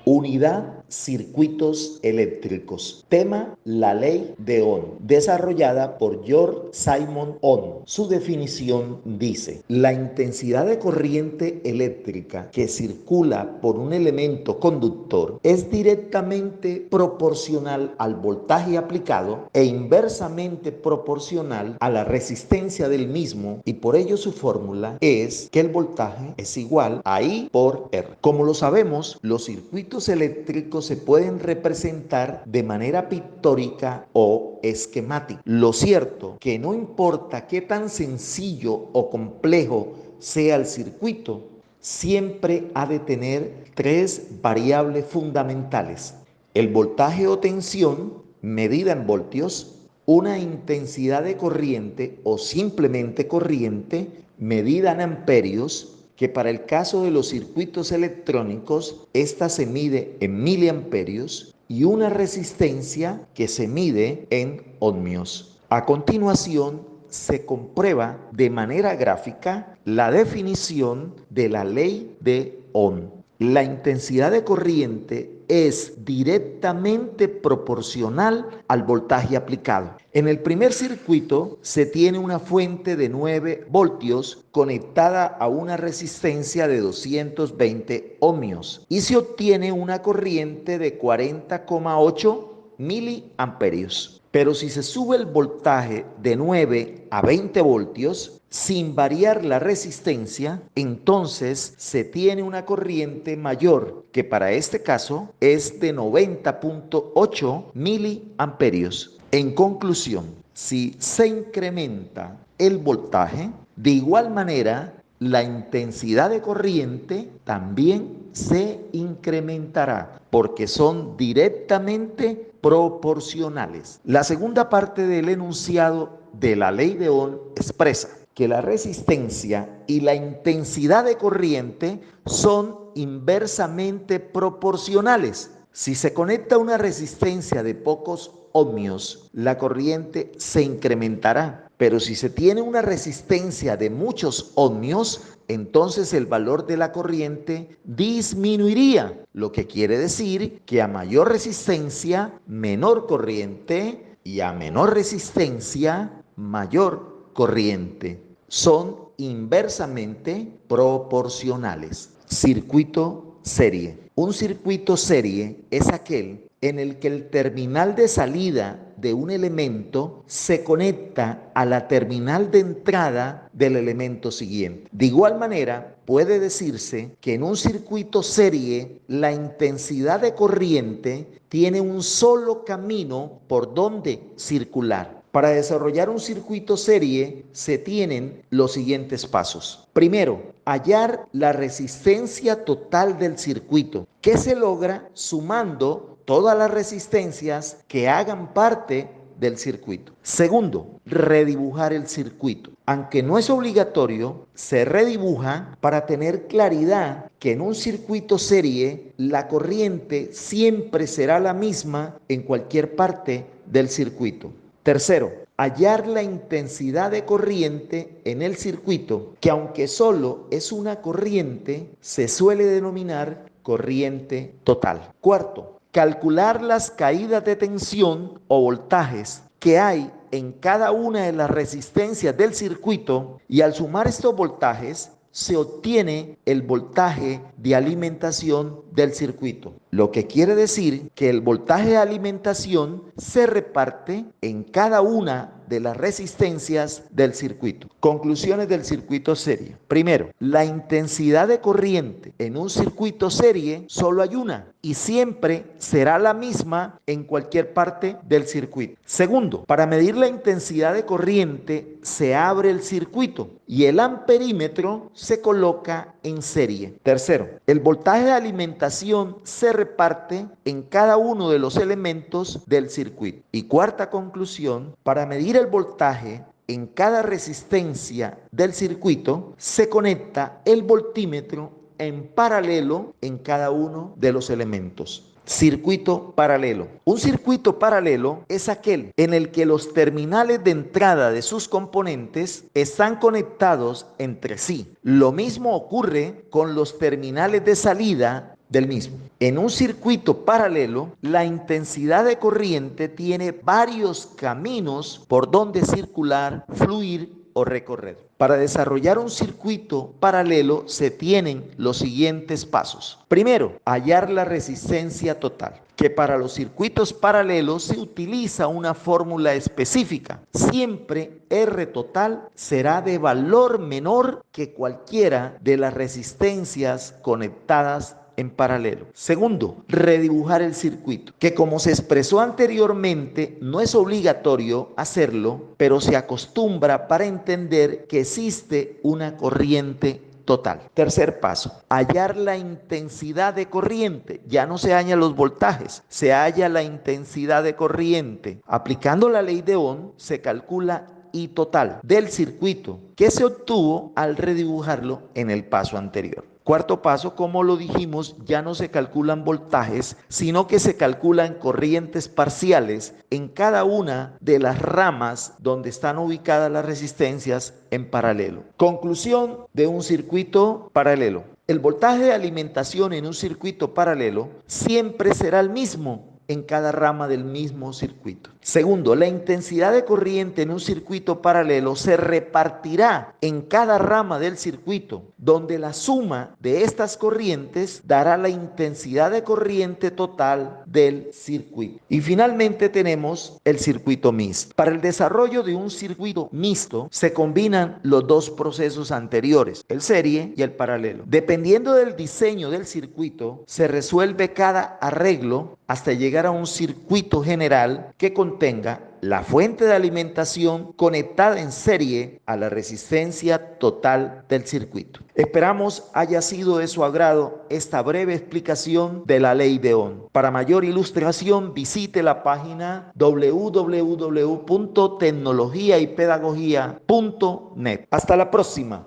Unidad Circuitos Eléctricos. Tema: la ley de Ohm, desarrollada por George Simon Ohm. Su definición dice: la intensidad de corriente eléctrica que circula por un elemento conductor es directamente proporcional al voltaje aplicado e inversamente proporcional a la resistencia del mismo, y por ello su fórmula es que el voltaje es igual a I por R. Como lo sabemos, los circuitos eléctricos se pueden representar de manera pictórica o esquemática. Lo cierto que no importa qué tan sencillo o complejo sea el circuito, siempre ha de tener tres variables fundamentales: el voltaje o tensión, medida en voltios; una intensidad de corriente o simplemente corriente, medida en amperios, que para el caso de los circuitos electrónicos, esta se mide en miliamperios; y una resistencia que se mide en ohmios. A continuación, se comprueba de manera gráfica la definición de la ley de Ohm. La intensidad de corriente es directamente proporcional al voltaje aplicado. En el primer circuito se tiene una fuente de 9 voltios conectada a una resistencia de 220 ohmios y se obtiene una corriente de 40,8 miliamperios. Pero si se sube el voltaje de 9 a 20 voltios sin variar la resistencia, entonces se tiene una corriente mayor, que para este caso es de 90,8 miliamperios. En conclusión, si se incrementa el voltaje, de igual manera la intensidad de corriente también se incrementará, porque son directamente proporcionales. La segunda parte del enunciado de la ley de Ohm expresa que la resistencia y la intensidad de corriente son inversamente proporcionales. Si se conecta una resistencia de pocos ohmios, la corriente se incrementará. Pero si se tiene una resistencia de muchos ohmios, entonces el valor de la corriente disminuiría, lo que quiere decir que a mayor resistencia, menor corriente, y a menor resistencia, mayor corriente. Son inversamente proporcionales. Circuito serie. Un circuito serie es aquel en el que el terminal de salida de un elemento se conecta a la terminal de entrada del elemento siguiente. De igual manera, puede decirse que en un circuito serie la intensidad de corriente tiene un solo camino por donde circular. Para desarrollar un circuito serie se tienen los siguientes pasos. Primero, hallar la resistencia total del circuito, que se logra sumando todas las resistencias que hagan parte del circuito. Segundo, redibujar el circuito. Aunque no es obligatorio, se redibuja para tener claridad que en un circuito serie la corriente siempre será la misma en cualquier parte del circuito. Tercero, hallar la intensidad de corriente en el circuito, que aunque solo es una corriente, se suele denominar corriente total. Cuarto, calcular las caídas de tensión o voltajes que hay en cada una de las resistencias del circuito, y al sumar estos voltajes se obtiene el voltaje de alimentación del circuito, lo que quiere decir que el voltaje de alimentación se reparte en cada una de las resistencias del circuito. Conclusiones del circuito serie. Primero, la intensidad de corriente en un circuito serie solo hay una y siempre será la misma en cualquier parte del circuito. Segundo, para medir la intensidad de corriente se abre el circuito y el amperímetro se coloca en serie. Tercero, el voltaje de alimentación se reparte en cada uno de los elementos del circuito. Y cuarta conclusión, para medir el voltaje en cada resistencia del circuito se conecta el voltímetro en paralelo en cada uno de los elementos. Circuito paralelo. Un circuito paralelo es aquel en el que los terminales de entrada de sus componentes están conectados entre sí. Lo mismo ocurre con los terminales de salida del mismo. En un circuito paralelo, la intensidad de corriente tiene varios caminos por donde circular, fluir o recorrer. Para desarrollar un circuito paralelo se tienen los siguientes pasos. Primero, hallar la resistencia total, que para los circuitos paralelos se utiliza una fórmula específica. Siempre R total será de valor menor que cualquiera de las resistencias conectadas en paralelo. Segundo, redibujar el circuito, que como se expresó anteriormente, no es obligatorio hacerlo, pero se acostumbra para entender que existe una corriente total. Tercer paso, hallar la intensidad de corriente. Ya no se hallan los voltajes, se halla la intensidad de corriente. Aplicando la ley de Ohm, se calcula I total del circuito que se obtuvo al redibujarlo en el paso anterior. Cuarto paso, como lo dijimos, ya no se calculan voltajes, sino que se calculan corrientes parciales en cada una de las ramas donde están ubicadas las resistencias en paralelo. Conclusión de un circuito paralelo. El voltaje de alimentación en un circuito paralelo siempre será el mismo en cada rama del mismo circuito. Segundo, la intensidad de corriente en un circuito paralelo se repartirá en cada rama del circuito, donde la suma de estas corrientes dará la intensidad de corriente total del circuito. Y finalmente tenemos el circuito mixto. Para el desarrollo de un circuito mixto se combinan los dos procesos anteriores, el serie y el paralelo. Dependiendo del diseño del circuito, se resuelve cada arreglo hasta llegar a un circuito general que contenga la fuente de alimentación conectada en serie a la resistencia total del circuito. Esperamos haya sido de su agrado esta breve explicación de la ley de Ohm. Para mayor ilustración, visite la página www.tecnologiaypedagogía.net. Hasta la próxima.